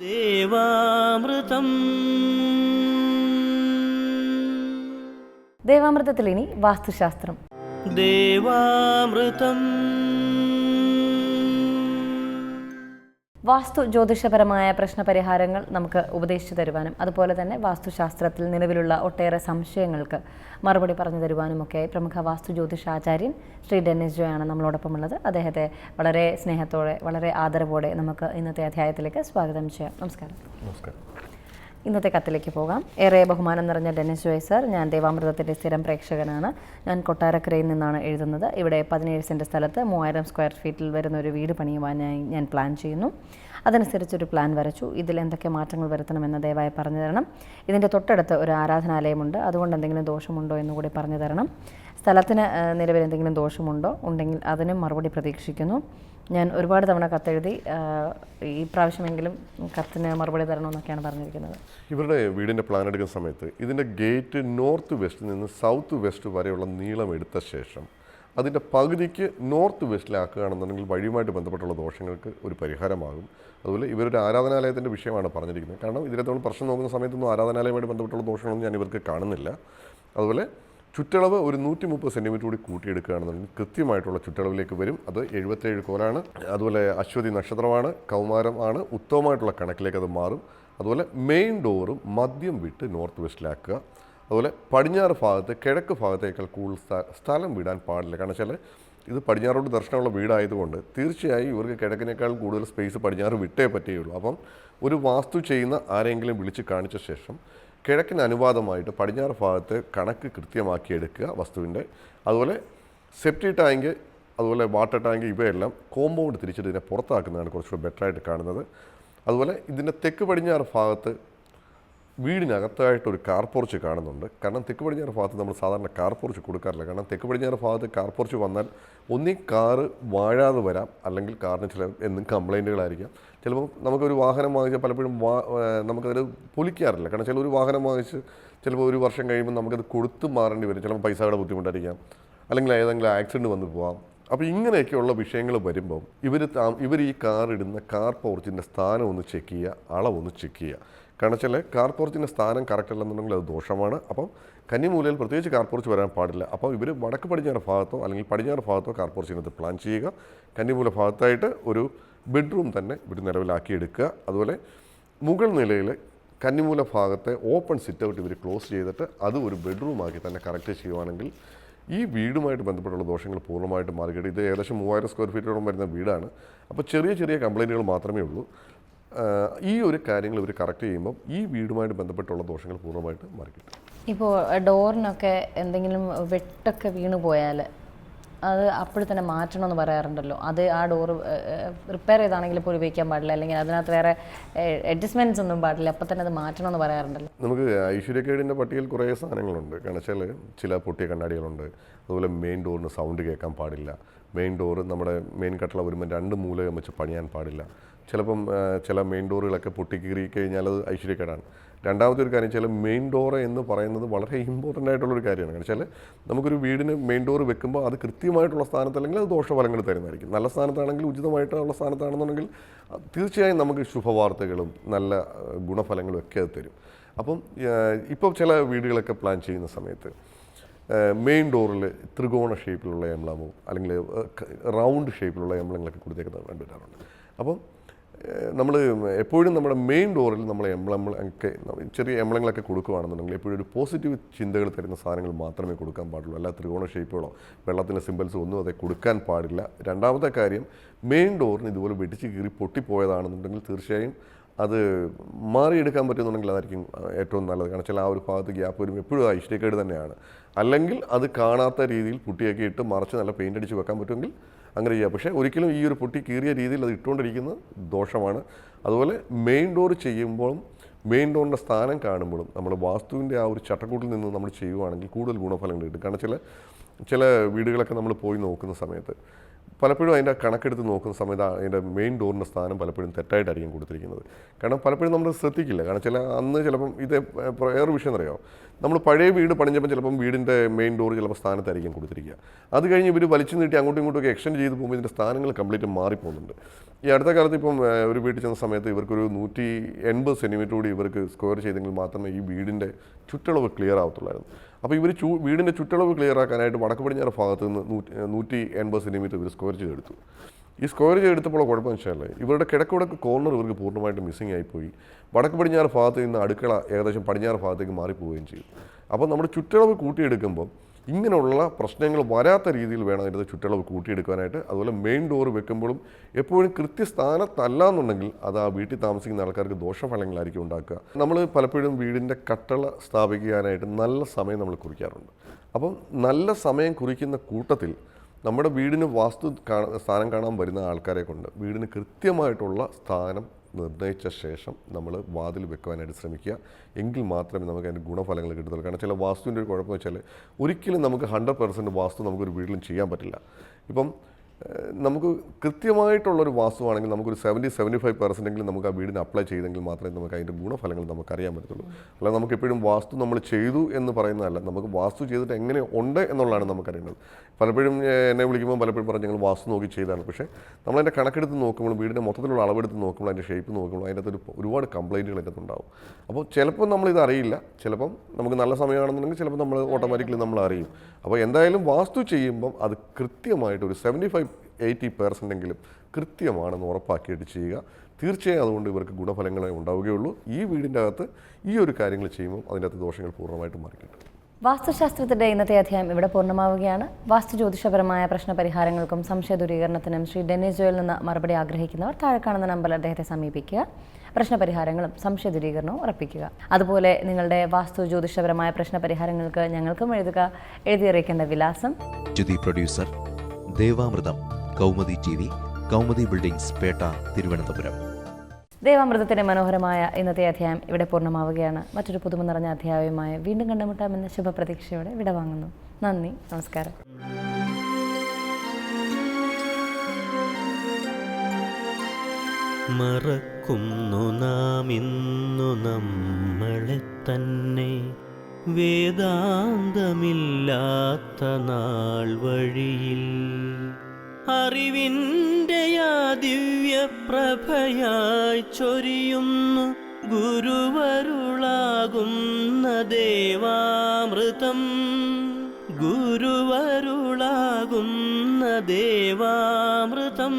ദേവാമൃതം. ദേവാമൃതത്തിൽ ഇനി വാസ്തുശാസ്ത്രം. ദേവാമൃതം. വാസ്തു ജ്യോതിഷപരമായ പ്രശ്നപരിഹാരങ്ങൾ നമുക്ക് ഉപദേശിച്ചു തരുവാനും അതുപോലെ തന്നെ വാസ്തുശാസ്ത്രത്തിൽ നിലവിലുള്ള ഒട്ടേറെ സംശയങ്ങൾക്ക് മറുപടി പറഞ്ഞു തരുവാനുമൊക്കെയായി പ്രമുഖ വാസ്തു ജ്യോതിഷാചാര്യൻ ശ്രീ ഡെന്നിസ് ജോയാണ് നമ്മളോടൊപ്പം ഉള്ളത്. അദ്ദേഹത്തെ വളരെ സ്നേഹത്തോടെ വളരെ ആദരവോടെ നമുക്ക് ഇന്നത്തെ അധ്യായത്തിലേക്ക് സ്വാഗതം ചെയ്യാം. നമസ്കാരം. നമസ്കാരം. ഇന്നത്തെ കത്തിലേക്ക് പോകാം. ഏറെ ബഹുമാനം നിറഞ്ഞ ഡെന്നിസ് ജോയ് സർ, ഞാൻ ദേവാമൃതത്തിൻ്റെ സ്ഥിരം പ്രേക്ഷകനാണ്. ഞാൻ കൊട്ടാരക്കരയിൽ നിന്നാണ് എഴുതുന്നത്. ഇവിടെ 17 സെൻറ്റ് സ്ഥലത്ത് 3000 സ്ക്വയർ ഫീറ്റിൽ വരുന്ന ഒരു വീട് പണിയുവാനായി ഞാൻ പ്ലാൻ ചെയ്യുന്നു. അതനുസരിച്ചൊരു പ്ലാൻ വരച്ചു. ഇതിൽ എന്തൊക്കെ മാറ്റങ്ങൾ വരുത്തണമെന്ന് ദയവായി പറഞ്ഞു തരണം. ഇതിൻ്റെ തൊട്ടടുത്ത് ഒരു ആരാധനാലയമുണ്ട്, അതുകൊണ്ട് എന്തെങ്കിലും ദോഷമുണ്ടോ എന്നുകൂടി പറഞ്ഞു തരണം. സ്ഥലത്തിന് നിലവിൽ എന്തെങ്കിലും ദോഷമുണ്ടോ ഉണ്ടെങ്കിൽ അതിനും മറുപടി പ്രതീക്ഷിക്കുന്നു. ഞാൻ ഒരുപാട് തവണ കത്തെഴുതി, ഈ പ്രാവശ്യമെങ്കിലും കത്തിന് മറുപടി തരണമെന്നൊക്കെയാണ് പറഞ്ഞിരിക്കുന്നത്. ഇവരുടെ വീടിൻ്റെ പ്ലാൻ എടുക്കുന്ന സമയത്ത് ഇതിൻ്റെ ഗേറ്റ് നോർത്ത് വെസ്റ്റിൽ നിന്ന് സൗത്ത് വെസ്റ്റ് വരെയുള്ള നീളം എടുത്ത ശേഷം അതിൻ്റെ പകുതിക്ക് നോർത്ത് വെസ്റ്റിലാക്കുകയാണെന്നുണ്ടെങ്കിൽ വഴിയുമായിട്ട് ബന്ധപ്പെട്ടുള്ള ദോഷങ്ങൾക്ക് ഒരു പരിഹാരമാകും. അതുപോലെ ഇവരൊരു ആരാധനാലയത്തിൻ്റെ വിഷയമാണ് പറഞ്ഞിരിക്കുന്നത്. കാരണം ഇതിനെ നമ്മൾ പ്രശ്നം നോക്കുന്ന സമയത്തൊന്നും ആരാധനാലയമായിട്ട് ബന്ധപ്പെട്ടുള്ള ദോഷങ്ങളൊന്നും ഞാൻ ഇവർക്ക് കാണുന്നില്ല. അതുപോലെ ചുറ്റളവ് ഒരു 130 സെൻറ്റിമീറ്റർ കൂടി കൂട്ടിയെടുക്കുകയാണെന്നുണ്ടെങ്കിൽ കൃത്യമായിട്ടുള്ള ചുറ്റളവിലേക്ക് വരും. അത് 77 കോലാണ്. അതുപോലെ അശ്വതി നക്ഷത്രമാണ്, കൗമാരം ആണ്, ഉത്തമമായിട്ടുള്ള കണക്കിലേക്ക് അത് മാറും. അതുപോലെ മെയിൻ ഡോറും മദ്യം വിട്ട് നോർത്ത് വെസ്റ്റിലാക്കുക. അതുപോലെ പടിഞ്ഞാറ് ഭാഗത്ത് കിഴക്ക് ഭാഗത്തേക്കാൾ കൂടുതൽ സ്ഥലം വിടാൻ പാടില്ല. കാരണം വെച്ചാൽ ഇത് പടിഞ്ഞാറോട്ട് ദർശനമുള്ള വീടായതുകൊണ്ട് തീർച്ചയായും ഇവർക്ക് കിഴക്കിനേക്കാൾ കൂടുതൽ സ്പേസ് പടിഞ്ഞാറ് വിട്ടേ പറ്റുകയുള്ളൂ. അപ്പം ഒരു വാസ്തു ചെയ്യുന്ന ആരെങ്കിലും വിളിച്ച് കാണിച്ച ശേഷം കിഴക്കിന് അനുവാദമായിട്ട് പടിഞ്ഞാറ് ഭാഗത്ത് കണക്ക് കൃത്യമാക്കി എടുക്കുക വസ്തുവിൻ്റെ. അതുപോലെ സെപ്റ്റി ടാങ്ക്, അതുപോലെ വാട്ടർ ടാങ്ക്, ഇവയെല്ലാം കോമ്പൗണ്ട് തിരിച്ചിട്ട് ഇതിനെ പുറത്താക്കുന്നതാണ് കുറച്ചുകൂടി ബെറ്ററായിട്ട് കാണുന്നത്. അതുപോലെ ഇതിൻ്റെ തെക്ക് പടിഞ്ഞാറ് ഭാഗത്ത് വീടിനകത്തായിട്ടൊരു കാർ പോർച്ച് കാണുന്നുണ്ട്. കാരണം തെക്ക് പടിഞ്ഞാറ് ഭാഗത്ത് നമ്മൾ സാധാരണ കാർ പോർച്ച് കൊടുക്കാറില്ല. കാരണം തെക്ക് പടിഞ്ഞാറ് ഭാഗത്ത് കാർ പോർച്ച് വന്നാൽ ഒന്നീ കാറ് വാഴാതെ വരാം, അല്ലെങ്കിൽ കാറിന് ചില എന്നും കംപ്ലൈൻറ്റുകളായിരിക്കാം. ചിലപ്പോൾ നമുക്കൊരു വാഹനം വാങ്ങിച്ചാൽ പലപ്പോഴും നമുക്കത് പൊളിക്കാറില്ല. കാരണം ചില ഒരു വാഹനം വാങ്ങിച്ച് ചിലപ്പോൾ ഒരു വർഷം കഴിയുമ്പോൾ നമുക്കത് കൊടുത്ത് മാറേണ്ടി വരും. ചിലപ്പോൾ പൈസയുടെ ബുദ്ധിമുട്ടായിരിക്കാം, അല്ലെങ്കിൽ ഏതെങ്കിലും ആക്സിഡൻറ്റ് വന്ന് പോകാം. അപ്പോൾ ഇങ്ങനെയൊക്കെയുള്ള വിഷയങ്ങൾ വരുമ്പം ഇവർ ഈ കാർ ഇടുന്ന കാർ പോർച്ചിൻ്റെ സ്ഥാനം ഒന്ന് ചെക്ക് ചെയ്യുക, അളവൊന്ന് ചെക്ക് ചെയ്യുക. കാരണം വെച്ചാൽ കാർ പോർച്ചിൻ്റെ സ്ഥാനം കറക്റ്റ് അല്ലെന്നുണ്ടെങ്കിൽ അത് ദോഷമാണ്. അപ്പം കന്നിമൂലയിൽ പ്രത്യേകിച്ച് കാർ പോർച്ച് വരാൻ പാടില്ല. അപ്പോൾ ഇവർ വടക്ക് പടിഞ്ഞാറ് ഭാഗത്തോ അല്ലെങ്കിൽ പടിഞ്ഞാറ് ഭാഗത്തോ കാർ പോർച്ചിനകത്ത് പ്ലാൻ ചെയ്യുക. കന്നിമൂല ഭാഗത്തായിട്ട് ഒരു ബെഡ്റൂം തന്നെ ഇവർ നിലവിലാക്കിയെടുക്കുക. അതുപോലെ മുകൾ നിലയിൽ കന്നിമൂല ഭാഗത്തെ ഓപ്പൺ സിറ്റ് ഔട്ട് ഇവർ ക്ലോസ് ചെയ്തിട്ട് അത് ഒരു ബെഡ്റൂമാക്കി തന്നെ കറക്റ്റ് ചെയ്യുവാണെങ്കിൽ ഈ വീടുമായിട്ട് ബന്ധപ്പെട്ടുള്ള ദോഷങ്ങൾ പൂർണ്ണമായിട്ട് മാറിക്കിട്ടും. ഇത് ഏകദേശം 3000 സ്ക്വയർ ഫീറ്റോളം വരുന്ന വീടാണ്. അപ്പോൾ ചെറിയ ചെറിയ കംപ്ലൈൻറ്റുകൾ മാത്രമേ ഉള്ളൂ. ഈ ഒരു കാര്യങ്ങൾ ഇവർ കറക്റ്റ് ചെയ്യുമ്പം ഈ വീടുമായിട്ട് ബന്ധപ്പെട്ടുള്ള ദോഷങ്ങൾ പൂർണ്ണമായിട്ട് മാറിക്കിട്ടും. ഇപ്പോൾ ഡോറിനൊക്കെ എന്തെങ്കിലും വെട്ടൊക്കെ വീണ് പോയാൽ അത് അപ്പോൾ തന്നെ മാറ്റണമെന്ന് പറയാറുണ്ടല്ലോ. അത് ആ ഡോറ് റിപ്പയർ ചെയ്താണെങ്കിൽ ഇപ്പോൾ ഉപയോഗിക്കാൻ പാടില്ല, അല്ലെങ്കിൽ അതിനകത്ത് വേറെ അഡ്ജസ്റ്റ്മെൻറ്റ്സ് ഒന്നും പാടില്ല, അപ്പോൾ തന്നെ അത് മാറ്റണമെന്ന് പറയാറുണ്ടല്ലോ. നമുക്ക് ഐശ്വര്യക്കേടിൻ്റെ പട്ടികയിൽ കുറേ സാധനങ്ങളുണ്ട്. കാരണം വെച്ചാൽ ചില പൊട്ടിയ കണ്ണാടികളുണ്ട്. അതുപോലെ മെയിൻ ഡോറിന് സൗണ്ട് കേൾക്കാൻ പാടില്ല. മെയിൻ ഡോറ് നമ്മുടെ മെയിൻ കട്ടള വരുമ്പോൾ 2 മൂലകം വെച്ച് പണിയാൻ പാടില്ല. ചിലപ്പം ചില മെയിൻ ഡോറുകളൊക്കെ പൊട്ടിക്കീറി കഴിഞ്ഞാൽ അത് ഐശ്വര്യക്കേടാണ്. രണ്ടാമത്തെ ഒരു കാര്യം വെച്ചാൽ മെയിൻ ഡോറ് എന്ന് പറയുന്നത് വളരെ ഇമ്പോർട്ടൻ്റ് ആയിട്ടുള്ളൊരു കാര്യമാണ്. കാരണം വെച്ചാൽ നമുക്കൊരു വീടിന് മെയിൻ ഡോറ് വെക്കുമ്പോൾ അത് കൃത്യമായിട്ടുള്ള സ്ഥാനത്തല്ലെങ്കിൽ അത് ദോഷഫലങ്ങൾ തരുന്നതായിരിക്കും. നല്ല സ്ഥാനത്താണെങ്കിൽ, ഉചിതമായിട്ടുള്ള സ്ഥാനത്താണെന്നുണ്ടെങ്കിൽ തീർച്ചയായും നമുക്ക് ശുഭവാർത്തകളും നല്ല ഗുണഫലങ്ങളും ഒക്കെ അത് തരും. അപ്പം ഇപ്പം ചില വീടുകളൊക്കെ പ്ലാൻ ചെയ്യുന്ന സമയത്ത് മെയിൻ ഡോറിൽ ത്രികോണ ഷേപ്പിലുള്ള എംബ്ലമോ അല്ലെങ്കിൽ റൗണ്ട് ഷേപ്പിലുള്ള എംബ്ലങ്ങളൊക്കെ കൊടുത്തേക്കുന്നത് കണ്ടുവരാറുണ്ട്. അപ്പം നമ്മൾ എപ്പോഴും നമ്മുടെ മെയിൻ ഡോറിൽ നമ്മൾ എംബ്ലങ്ങളൊക്കെ ചെറിയ എംബ്ലങ്ങളൊക്കെ കൊടുക്കുകയാണെന്നുണ്ടെങ്കിൽ എപ്പോഴും ഒരു പോസിറ്റീവ് ചിന്തകൾ തരുന്ന സാധനങ്ങൾ മാത്രമേ കൊടുക്കാൻ പാടുള്ളൂ. അല്ല ത്രികോണ ഷേപ്പുകളോ വെള്ളത്തിൻ്റെ സിമ്പിൾസോ ഒന്നും അതേ കൊടുക്കാൻ പാടില്ല. രണ്ടാമത്തെ കാര്യം, മെയിൻ ഡോറിന് ഇതുപോലെ വെടിച്ച് കീറി പൊട്ടിപ്പോയതാണെന്നുണ്ടെങ്കിൽ തീർച്ചയായും അത് മാറിയെടുക്കാൻ പറ്റുന്നുണ്ടെങ്കിൽ അതായിരിക്കും ഏറ്റവും നല്ലത്. കാരണം വെച്ചാൽ ആ ഒരു ഭാഗത്ത് ഗ്യാപ്പ് വരും എപ്പോഴും ഐശ്വര്യക്കേട് തന്നെയാണ്. അല്ലെങ്കിൽ അത് കാണാത്ത രീതിയിൽ പുട്ടിയൊക്കെ ഇട്ട് മറച്ച് നല്ല പെയിൻ്റ് അടിച്ച് വെക്കാൻ പറ്റുമെങ്കിൽ അങ്ങനെ ചെയ്യാം. പക്ഷേ ഒരിക്കലും ഈ ഒരു പൊട്ടി കീറിയ രീതിയിൽ അത് ഇട്ടുകൊണ്ടിരിക്കുന്നത് ദോഷമാണ്. അതുപോലെ മെയിൻ ഡോർ ചെയ്യുമ്പോഴും മെയിൻ ഡോറിൻ്റെ സ്ഥാനം കാണുമ്പോഴും നമ്മൾ വാസ്തുവിൻ്റെ ആ ഒരു ചട്ടക്കൂട്ടിൽ നിന്ന് നമ്മൾ ചെയ്യുവാണെങ്കിൽ കൂടുതൽ ഗുണഫലങ്ങൾ കിട്ടും. കാരണം ചില വീടുകളൊക്കെ നമ്മൾ പോയി നോക്കുന്ന സമയത്ത് പലപ്പോഴും അതിൻ്റെ കണക്കെടുത്ത് നോക്കുന്ന സമയത്ത് അതിൻ്റെ മെയിൻ ഡോറിൻ്റെ സ്ഥാനം പലപ്പോഴും തെറ്റായിട്ടായിരിക്കും കൊടുത്തിരിക്കുന്നത്. കാരണം പലപ്പോഴും നമ്മൾ ശ്രദ്ധിക്കില്ല. കാരണം അന്ന് ചിലപ്പം ഇത് വേറൊരു വിഷയം അറിയാമോ, നമ്മൾ പഴയ വീട് പണിഞ്ഞപ്പോൾ ചിലപ്പം വീടിൻ്റെ മെയിൻ ഡോർ ചിലപ്പോൾ സ്ഥാനത്തായിരിക്കും കൊടുത്തിരിക്കുക. അത് കഴിഞ്ഞ് ഇവർ വലിച്ചു നീട്ടി അങ്ങോട്ടും ഇങ്ങോട്ടും എക്സ്റ്റെൻഡ് ചെയ്ത് പോകുമ്പോൾ ഇതിൻ്റെ സ്ഥാനങ്ങൾ കംപ്ലീറ്റ് മാറിപ്പോകുന്നുണ്ട്. ഈ അടുത്ത കാലത്ത് ഇപ്പം ഒരു വീട്ടിൽ ചെന്ന സമയത്ത് ഇവർക്കൊരു 180 സെൻറ്റിമീറ്റർ കൂടി ഇവർക്ക് സ്ക്വയർ ചെയ്തെങ്കിൽ മാത്രമേ ഈ വീടിൻ്റെ ചുറ്റളവ് ക്ലിയർ ആവത്തുള്ളായിരുന്നു. അപ്പോൾ ഇവർ വീടിൻ്റെ ചുറ്റളവ് ക്ലിയർ ആക്കാനായിട്ട് വടക്ക് പടിഞ്ഞാറ് ഭാഗത്ത് നിന്ന് 180 സെൻറ്റിമീറ്റർ ഇവർ സ്ക്വയർ ചെയ്തെടുത്തു. ഈ സ്ക്വയർ ചെയ്തെടുത്തപ്പോൾ കുഴപ്പമെന്ന് വെച്ചാൽ ഇവരുടെ കിഴക്കുവടക്ക് കോർണർ ഇവർക്ക് പൂർണ്ണമായിട്ട് മിസ്സിംഗ് ആയിപ്പോയി. വടക്ക് പടിഞ്ഞാറ് ഭാഗത്ത് നിന്ന് അടുക്കള ഏകദേശം പടിഞ്ഞാറ് ഭാഗത്തേക്ക് മാറിപ്പോവുകയും ചെയ്തു. അപ്പോൾ നമ്മുടെ ചുറ്റളവ് കൂട്ടിയെടുക്കുമ്പോൾ ഇങ്ങനെയുള്ള പ്രശ്നങ്ങൾ വരാത്ത രീതിയിൽ വേണം അതിൻ്റെ ചുറ്റളവ് കൂട്ടിയെടുക്കാനായിട്ട്. അതുപോലെ മെയിൻ ഡോർ വെക്കുമ്പോഴും എപ്പോഴും കൃത്യസ്ഥാനത്തല്ല എന്നുണ്ടെങ്കിൽ അത് ആ വീട്ടിൽ താമസിക്കുന്ന ആൾക്കാർക്ക് ദോഷഫലങ്ങളായിരിക്കും ഉണ്ടാക്കുക. നമ്മൾ പലപ്പോഴും വീടിൻ്റെ കട്ടള സ്ഥാപിക്കാനായിട്ട് നല്ല സമയം നമ്മൾ കുറിക്കാറുണ്ട്. അപ്പം നല്ല സമയം കുറിക്കുന്ന കൂട്ടത്തിൽ നമ്മുടെ വീടിന് സ്ഥാനം കാണാൻ വരുന്ന ആൾക്കാരെ കൊണ്ട് വീടിന് കൃത്യമായിട്ടുള്ള സ്ഥാനം നിർണ്ണയിച്ച ശേഷം നമ്മൾ വാതിൽ വെക്കുവാനായിട്ട് ശ്രമിക്കുക. എങ്കിൽ മാത്രമേ നമുക്ക് അതിൻ്റെ ഗുണഫലങ്ങൾ കിട്ടത്തുള്ളൂ. കാരണം ചില വാസ്തുവിൻ്റെ ഒരു കുഴപ്പം വെച്ചാൽ ഒരിക്കലും നമുക്ക് 100% വാസ്തു നമുക്കൊരു വീട്ടിലും ചെയ്യാൻ പറ്റില്ല. ഇപ്പം നമുക്ക് കൃത്യമായിട്ടുള്ളൊരു വാസ്തുവാണെങ്കിൽ നമുക്കൊരു 70-75% നമുക്ക് ആ വീടിന് അപ്ലൈ ചെയ്തെങ്കിൽ മാത്രമേ നമുക്ക് അതിൻ്റെ ഗുണഫലങ്ങൾ നമുക്കറിയാൻ പറ്റത്തുള്ളൂ. അല്ലാതെ നമുക്ക് എപ്പോഴും വാസ്തു നമ്മൾ ചെയ്തു എന്ന് പറയുന്നതല്ല, നമുക്ക് വാസ്തു ചെയ്തിട്ട് എങ്ങനെ ഉണ്ട് എന്നുള്ളതാണ് നമുക്കറിയേണ്ടത്. പലപ്പോഴും എന്നെ വിളിക്കുമ്പോൾ പലപ്പോഴും പറഞ്ഞ് ഞങ്ങൾ വാസ്തു നോക്കി ചെയ്താണ്. പക്ഷേ നമ്മളതിൻ്റെ കണക്കെടുത്ത് നോക്കുമ്പോൾ വീടിൻ്റെ മൊത്തത്തിലുള്ള അളവെടുത്ത് നോക്കുമ്പോൾ അതിൻ്റെ ഷേപ്പ് നോക്കുമ്പോൾ അതിൻ്റെ അകത്ത് ഒരുപാട് കംപ്ലയിൻറ്റുകൾ അതിൻ്റെ അകത്തുണ്ടാവും. അപ്പോൾ ചിലപ്പോൾ നമ്മളിത് അറിയില്ല, ചിലപ്പം നമുക്ക് നല്ല സമയമാണെന്നുണ്ടെങ്കിൽ ചിലപ്പോൾ നമ്മൾ ഓട്ടോമാറ്റിക്കലി നമ്മൾ അറിയും. അപ്പോൾ എന്തായാലും വാസ്തു ചെയ്യുമ്പം അത് കൃത്യമായിട്ട് ഒരു 75-80% കൃത്യമാണെന്ന് ഉറപ്പാക്കിയിട്ട് ചെയ്യുക. തീർച്ചയായും അതുകൊണ്ട് ഇവർക്ക് ഗുണഫലങ്ങളെ ഉണ്ടാവുകയുള്ളൂ. ഈ വീടിൻ്റെ അകത്ത് ഈ ഒരു കാര്യങ്ങൾ ചെയ്യുമ്പോൾ അതിൻ്റെ അകത്ത് ദോഷങ്ങൾ പൂർണ്ണമായിട്ടും മാറിക്കിട്ടും. വാസ്തുശാസ്ത്രത്തിൻ്റെ ഇന്നത്തെ അധ്യായം ഇവിടെ പൂർണ്ണമാവുകയാണ്. വാസ്തു ജ്യോതിഷപരമായ പ്രശ്നപരിഹാരങ്ങൾക്കും സംശയ ദൂരീകരണത്തിനും ശ്രീ ഡെന്നിസ് ജോയിൽ നിന്ന് മറുപടി ആഗ്രഹിക്കുന്നവർ താഴെ കാണുന്ന നമ്പറിൽ അദ്ദേഹത്തെ സമീപിക്കുക. പ്രശ്നപരിഹാരങ്ങളും സംശയ ദൂരീകരണവും ഉറപ്പിക്കുക. അതുപോലെ നിങ്ങളുടെ വാസ്തു ജ്യോതിഷപരമായ പ്രശ്നപരിഹാരങ്ങൾക്ക് ഞങ്ങൾക്കും എഴുതുക. എഴുതിയറിയിക്കേണ്ട വിലാസം: producer Devamritham, Kaumudi TV, Kaumudi buildings, Pettah, Thiruvananthapuram. ദേവാമൃതത്തിൻ്റെ മനോഹരമായ ഇന്നത്തെ അധ്യായം ഇവിടെ പൂർണ്ണമാവുകയാണ്. മറ്റൊരു പുതുമ നിറഞ്ഞ അധ്യായവുമായി വീണ്ടും കണ്ടുമുട്ടാമെന്ന ശുഭപ്രതീക്ഷയോടെ വിടവാങ്ങുന്നു. നന്ദി, നമസ്കാരം. മറക്കുന്നു നാം ഇന്നു നമ്മളെ തന്നെ, വേദാന്തമില്ലാത്ത നാൾ വഴിയിൽ അറിവിൻ്റെ ആ ദിവ്യപ്രഭയായി ചൊരിയുന്നു ഗുരുവരുളാകുന്ന ദേവാമൃതം. ഗുരുവരുളാകുന്ന ദേവാമൃതം.